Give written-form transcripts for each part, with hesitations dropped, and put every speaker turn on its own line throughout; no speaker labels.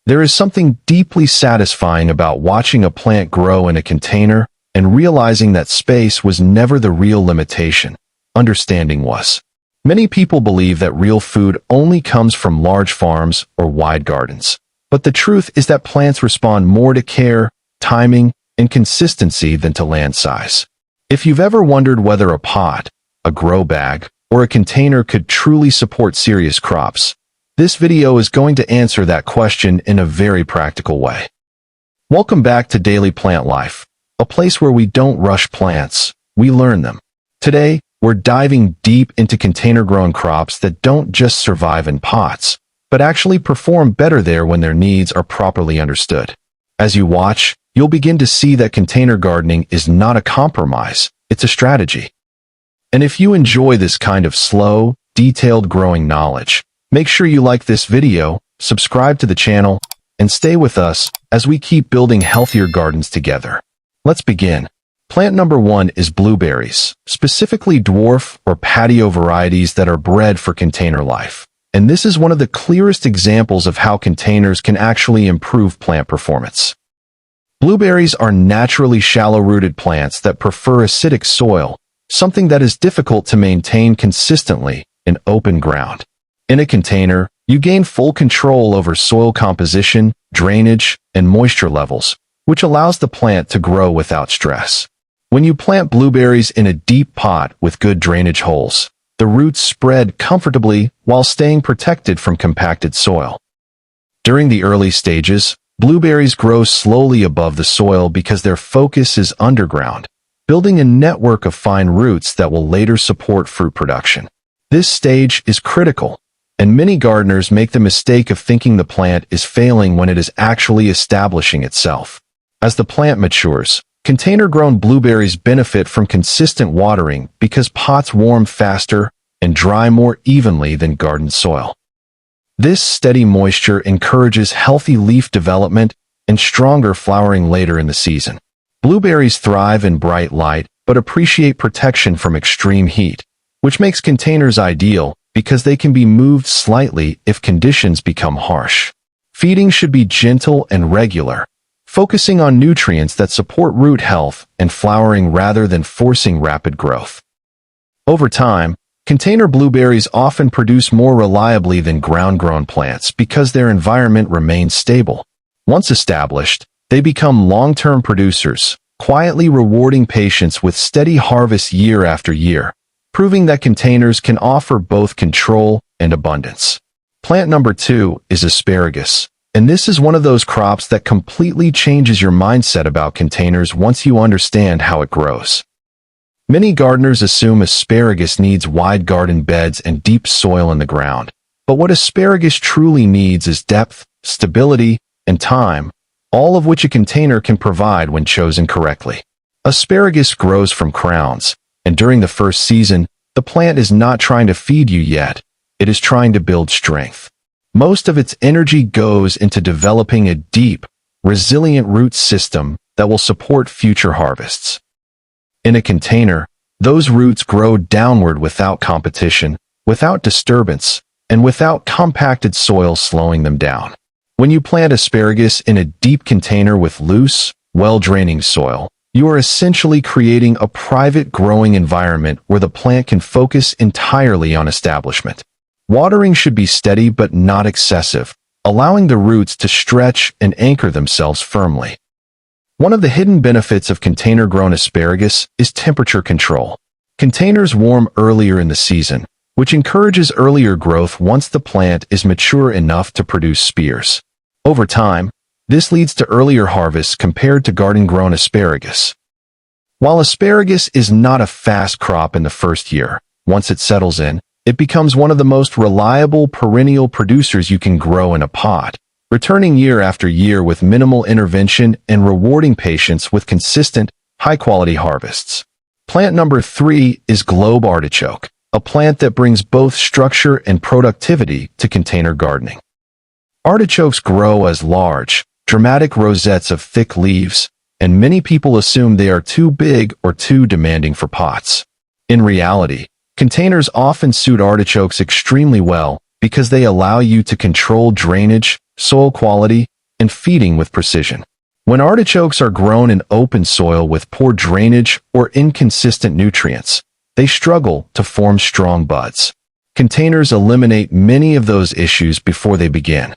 There is something deeply satisfying about watching a plant grow in a container and realizing that space was never the real limitation. Understanding was. Many people believe that real food only comes from large farms or wide gardens. But the truth is that plants respond more to care, timing, and consistency than to land size. If you've ever wondered whether a pot, a grow bag, or a container could truly support serious crops, this video is going to answer that question in a very practical way. Welcome back to Daily Plant Life, a place where we don't rush plants, we learn them. Today, we're diving deep into container-grown crops that don't just survive in pots, but actually perform better there when their needs are properly understood. As you watch, you'll begin to see that container gardening is not a compromise, it's a strategy. And if you enjoy this kind of slow, detailed growing knowledge, make sure you like this video, subscribe to the channel, and stay with us as we keep building healthier gardens together. Let's begin. Plant number 1 is blueberries, specifically dwarf or patio varieties that are bred for container life. And this is one of the clearest examples of how containers can actually improve plant performance. Blueberries are naturally shallow-rooted plants that prefer acidic soil, something that is difficult to maintain consistently in open ground. In a container, you gain full control over soil composition, drainage, and moisture levels, which allows the plant to grow without stress. When you plant blueberries in a deep pot with good drainage holes, the roots spread comfortably while staying protected from compacted soil. During the early stages, blueberries grow slowly above the soil because their focus is underground, building a network of fine roots that will later support fruit production. This stage is critical, and many gardeners make the mistake of thinking the plant is failing when it is actually establishing itself. As the plant matures, container-grown blueberries benefit from consistent watering because pots warm faster and dry more evenly than garden soil. This steady moisture encourages healthy leaf development and stronger flowering later in the season. Blueberries thrive in bright light but appreciate protection from extreme heat, which makes containers ideal because they can be moved slightly if conditions become harsh. Feeding should be gentle and regular, focusing on nutrients that support root health and flowering rather than forcing rapid growth. Over time, container blueberries often produce more reliably than ground-grown plants because their environment remains stable. Once established, they become long-term producers, quietly rewarding patients with steady harvests year after year, proving that containers can offer both control and abundance. Plant number 2 is asparagus. And this is one of those crops that completely changes your mindset about containers once you understand how it grows. Many gardeners assume asparagus needs wide garden beds and deep soil in the ground. But what asparagus truly needs is depth, stability, and time, all of which a container can provide when chosen correctly. Asparagus grows from crowns, and during the first season, the plant is not trying to feed you yet, it is trying to build strength. Most of its energy goes into developing a deep, resilient root system that will support future harvests. In a container, those roots grow downward without competition, without disturbance, and without compacted soil slowing them down. When you plant asparagus in a deep container with loose, well-draining soil, you are essentially creating a private growing environment where the plant can focus entirely on establishment. Watering should be steady but not excessive, allowing the roots to stretch and anchor themselves firmly. One of the hidden benefits of container-grown asparagus is temperature control. Containers warm earlier in the season, which encourages earlier growth once the plant is mature enough to produce spears. Over time, this leads to earlier harvests compared to garden-grown asparagus. While asparagus is not a fast crop in the first year, once it settles in, it becomes one of the most reliable perennial producers you can grow in a pot, returning year after year with minimal intervention and rewarding patients with consistent, high-quality harvests. Plant number 3 is globe artichoke, a plant that brings both structure and productivity to container gardening. Artichokes grow as large, dramatic rosettes of thick leaves, and many people assume they are too big or too demanding for pots. In reality, containers often suit artichokes extremely well because they allow you to control drainage, soil quality, and feeding with precision. When artichokes are grown in open soil with poor drainage or inconsistent nutrients, they struggle to form strong buds. Containers eliminate many of those issues before they begin.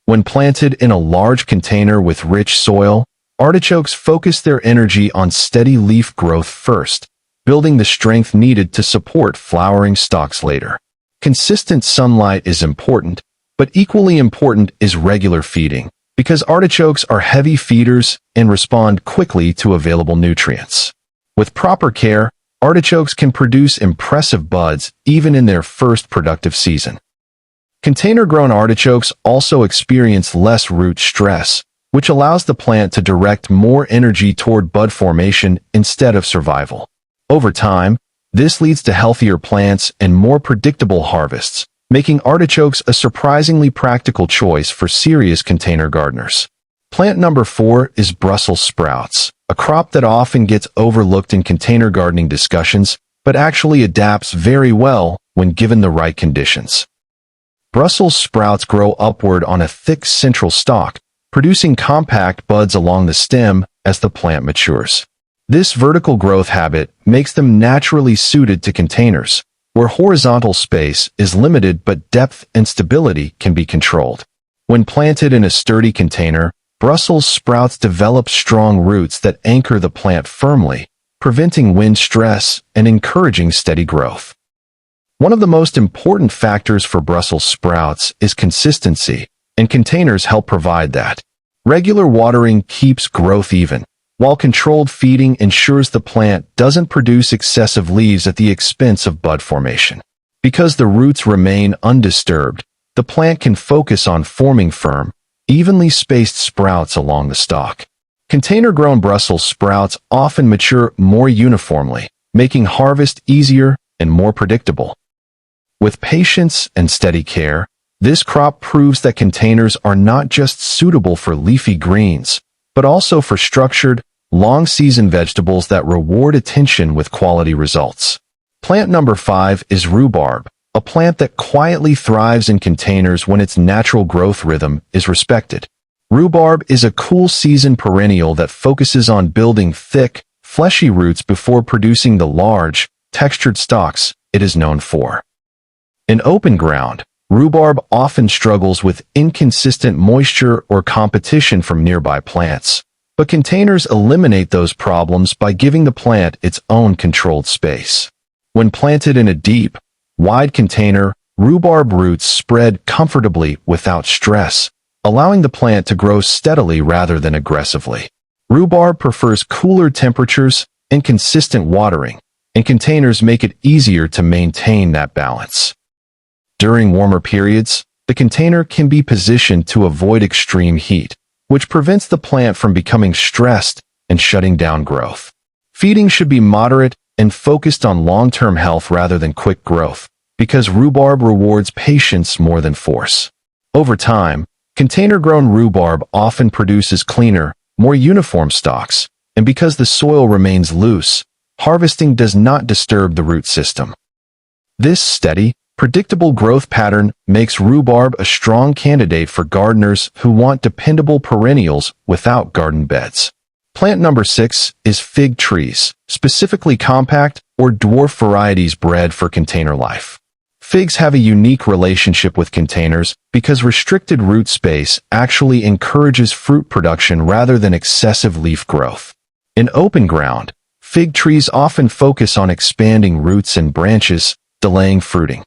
When planted in a large container with rich soil, artichokes focus their energy on steady leaf growth first, building the strength needed to support flowering stalks later. Consistent sunlight is important, but equally important is regular feeding, because artichokes are heavy feeders and respond quickly to available nutrients. With proper care, artichokes can produce impressive buds even in their first productive season. Container-grown artichokes also experience less root stress, which allows the plant to direct more energy toward bud formation instead of survival. Over time, this leads to healthier plants and more predictable harvests, making artichokes a surprisingly practical choice for serious container gardeners. Plant number 4 is Brussels sprouts, a crop that often gets overlooked in container gardening discussions, but actually adapts very well when given the right conditions. Brussels sprouts grow upward on a thick central stalk, producing compact buds along the stem as the plant matures. This vertical growth habit makes them naturally suited to containers, where horizontal space is limited but depth and stability can be controlled. When planted in a sturdy container, Brussels sprouts develop strong roots that anchor the plant firmly, preventing wind stress and encouraging steady growth. One of the most important factors for Brussels sprouts is consistency, and containers help provide that. Regular watering keeps growth even, while controlled feeding ensures the plant doesn't produce excessive leaves at the expense of bud formation. Because the roots remain undisturbed, the plant can focus on forming firm, evenly spaced sprouts along the stalk. Container-grown Brussels sprouts often mature more uniformly, making harvest easier and more predictable. With patience and steady care, this crop proves that containers are not just suitable for leafy greens, but also for structured, long-season vegetables that reward attention with quality results. Plant number 5 is rhubarb, a plant that quietly thrives in containers when its natural growth rhythm is respected. Rhubarb is a cool-season perennial that focuses on building thick, fleshy roots before producing the large, textured stalks it is known for. In open ground, rhubarb often struggles with inconsistent moisture or competition from nearby plants, but containers eliminate those problems by giving the plant its own controlled space. When planted in a deep, wide container, rhubarb roots spread comfortably without stress, allowing the plant to grow steadily rather than aggressively. Rhubarb prefers cooler temperatures and consistent watering, and containers make it easier to maintain that balance. During warmer periods, the container can be positioned to avoid extreme heat, which prevents the plant from becoming stressed and shutting down growth. Feeding should be moderate and focused on long-term health rather than quick growth, because rhubarb rewards patience more than force. Over time, container-grown rhubarb often produces cleaner, more uniform stalks, and because the soil remains loose, harvesting does not disturb the root system. This steady, predictable growth pattern makes rhubarb a strong candidate for gardeners who want dependable perennials without garden beds. Plant number 6 is fig trees, specifically compact or dwarf varieties bred for container life. Figs have a unique relationship with containers because restricted root space actually encourages fruit production rather than excessive leaf growth. In open ground, fig trees often focus on expanding roots and branches, delaying fruiting.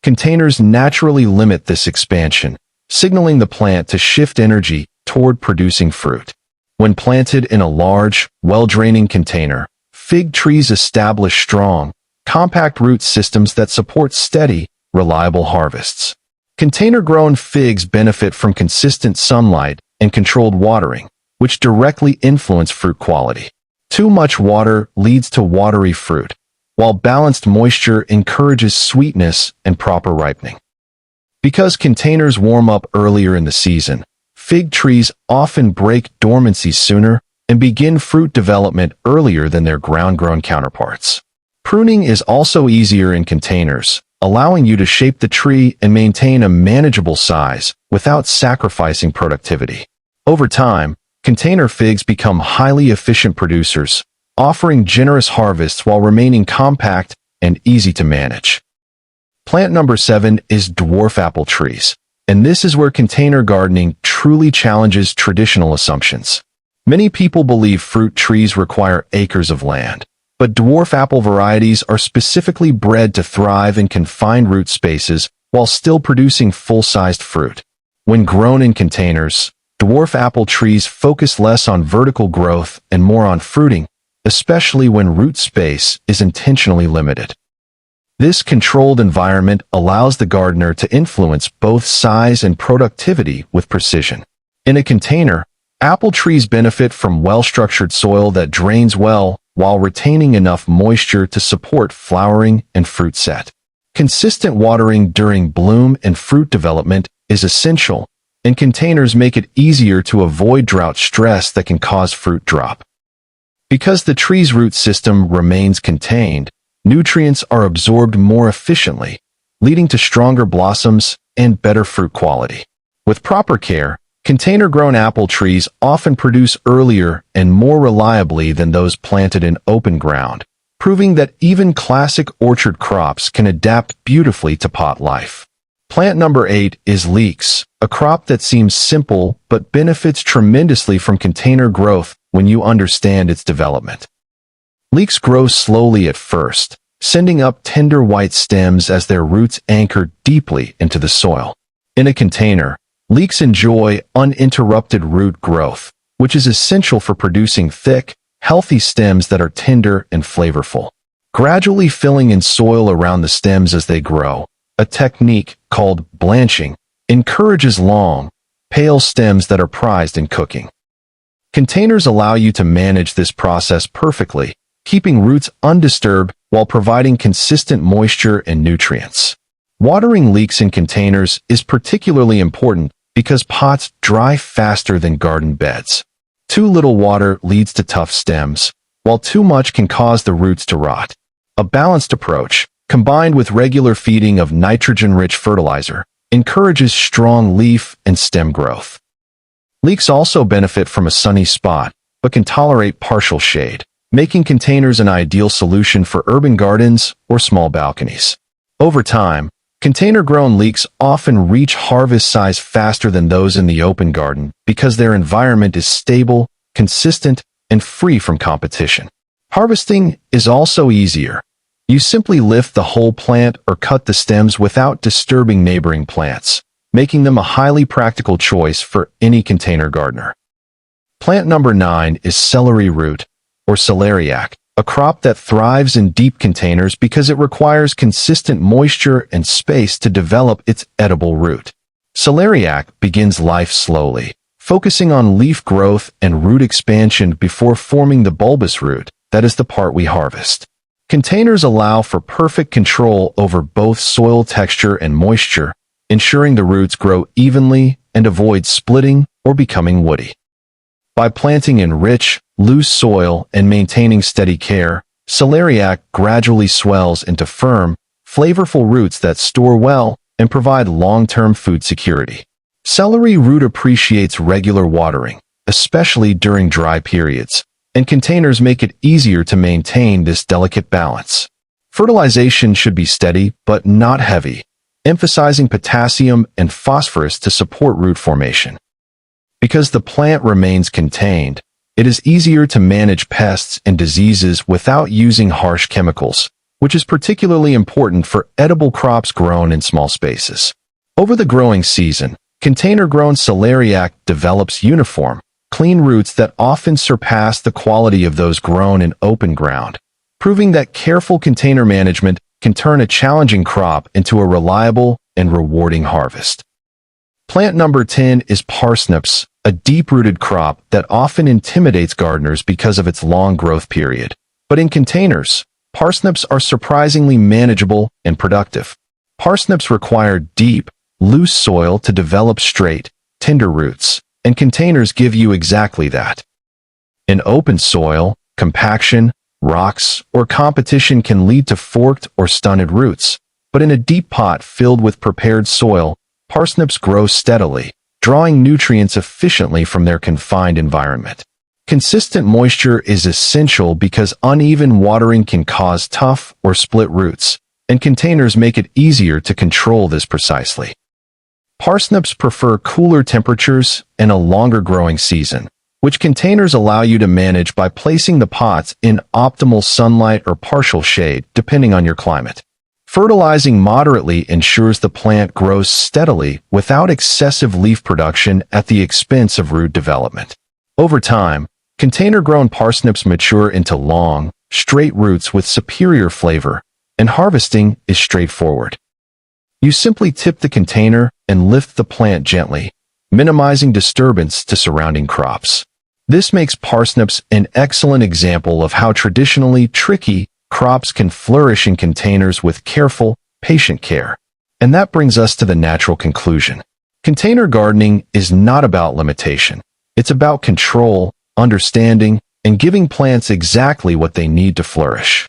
Containers naturally limit this expansion, signaling the plant to shift energy toward producing fruit. When planted in a large, well-draining container, fig trees establish strong, compact root systems that support steady, reliable harvests. Container-grown figs benefit from consistent sunlight and controlled watering, which directly influence fruit quality. Too much water leads to watery fruit, while balanced moisture encourages sweetness and proper ripening. Because containers warm up earlier in the season, fig trees often break dormancy sooner and begin fruit development earlier than their ground-grown counterparts. Pruning is also easier in containers, allowing you to shape the tree and maintain a manageable size without sacrificing productivity. Over time, container figs become highly efficient producers, offering generous harvests while remaining compact and easy to manage. Plant number 7 is dwarf apple trees, and this is where container gardening truly challenges traditional assumptions. Many people believe fruit trees require acres of land, but dwarf apple varieties are specifically bred to thrive in confined root spaces while still producing full-sized fruit. When grown in containers, dwarf apple trees focus less on vertical growth and more on fruiting, especially when root space is intentionally limited. This controlled environment allows the gardener to influence both size and productivity with precision. In a container, apple trees benefit from well-structured soil that drains well while retaining enough moisture to support flowering and fruit set. Consistent watering during bloom and fruit development is essential, and containers make it easier to avoid drought stress that can cause fruit drop. Because the tree's root system remains contained, nutrients are absorbed more efficiently, leading to stronger blossoms and better fruit quality. With proper care, container-grown apple trees often produce earlier and more reliably than those planted in open ground, proving that even classic orchard crops can adapt beautifully to pot life. Plant number 8 is leeks, a crop that seems simple but benefits tremendously from container growth when you understand its development. Leeks grow slowly at first, sending up tender white stems as their roots anchor deeply into the soil. In a container, leeks enjoy uninterrupted root growth, which is essential for producing thick, healthy stems that are tender and flavorful. Gradually filling in soil around the stems as they grow, a technique called blanching, encourages long, pale stems that are prized in cooking. Containers allow you to manage this process perfectly, keeping roots undisturbed while providing consistent moisture and nutrients. Watering leeks in containers is particularly important because pots dry faster than garden beds. Too little water leads to tough stems, while too much can cause the roots to rot. A balanced approach, combined with regular feeding of nitrogen-rich fertilizer, encourages strong leaf and stem growth. Leeks also benefit from a sunny spot, but can tolerate partial shade, making containers an ideal solution for urban gardens or small balconies. Over time, container-grown leeks often reach harvest size faster than those in the open garden because their environment is stable, consistent, and free from competition. Harvesting is also easier. You simply lift the whole plant or cut the stems without disturbing neighboring plants, making them a highly practical choice for any container gardener. Plant number 9 is celery root, or Celeriac, a crop that thrives in deep containers because it requires consistent moisture and space to develop its edible root. Celeriac begins life slowly, focusing on leaf growth and root expansion before forming the bulbous root, that is the part we harvest. Containers allow for perfect control over both soil texture and moisture, ensuring the roots grow evenly and avoid splitting or becoming woody. By planting in rich, loose soil and maintaining steady care, Celeriac gradually swells into firm, flavorful roots that store well and provide long-term food security. Celery root appreciates regular watering, especially during dry periods, and containers make it easier to maintain this delicate balance. Fertilization should be steady but not heavy, emphasizing potassium and phosphorus to support root formation. Because the plant remains contained, it is easier to manage pests and diseases without using harsh chemicals, which is particularly important for edible crops grown in small spaces. Over the growing season, container-grown Celeriac develops uniform, clean roots that often surpass the quality of those grown in open ground, proving that careful container management can turn a challenging crop into a reliable and rewarding harvest. Plant number 10 is parsnips, a deep-rooted crop that often intimidates gardeners because of its long growth period. But in containers, parsnips are surprisingly manageable and productive. Parsnips require deep, loose soil to develop straight, tender roots, and containers give you exactly that. In open soil, compaction, rocks, or competition can lead to forked or stunted roots, But in a deep pot filled with prepared soil, parsnips grow steadily, drawing nutrients efficiently from their confined environment. Consistent moisture is essential because uneven watering can cause tough or split roots, and containers make it easier to control this precisely. Parsnips prefer cooler temperatures and a longer growing season, which containers allow you to manage by placing the pots in optimal sunlight or partial shade, depending on your climate. Fertilizing moderately ensures the plant grows steadily without excessive leaf production at the expense of root development. Over time, container-grown parsnips mature into long, straight roots with superior flavor, and harvesting is straightforward. You simply tip the container and lift the plant gently, minimizing disturbance to surrounding crops. This makes parsnips an excellent example of how traditionally tricky crops can flourish in containers with careful, patient care. And that brings us to the natural conclusion. Container gardening is not about limitation. It's about control, understanding, and giving plants exactly what they need to flourish.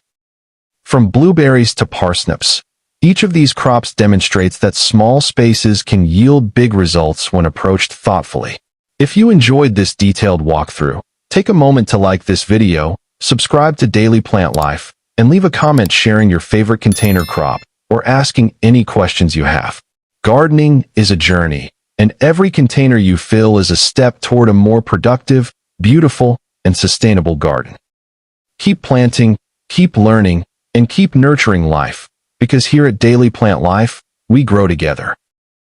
From blueberries to parsnips, each of these crops demonstrates that small spaces can yield big results when approached thoughtfully. If you enjoyed this detailed walkthrough, take a moment to like this video, subscribe to Daily Plant Life, and leave a comment sharing your favorite container crop or asking any questions you have. Gardening is a journey, and every container you fill is a step toward a more productive, beautiful, and sustainable garden. Keep planting, keep learning, and keep nurturing life, because here at Daily Plant Life, we grow together.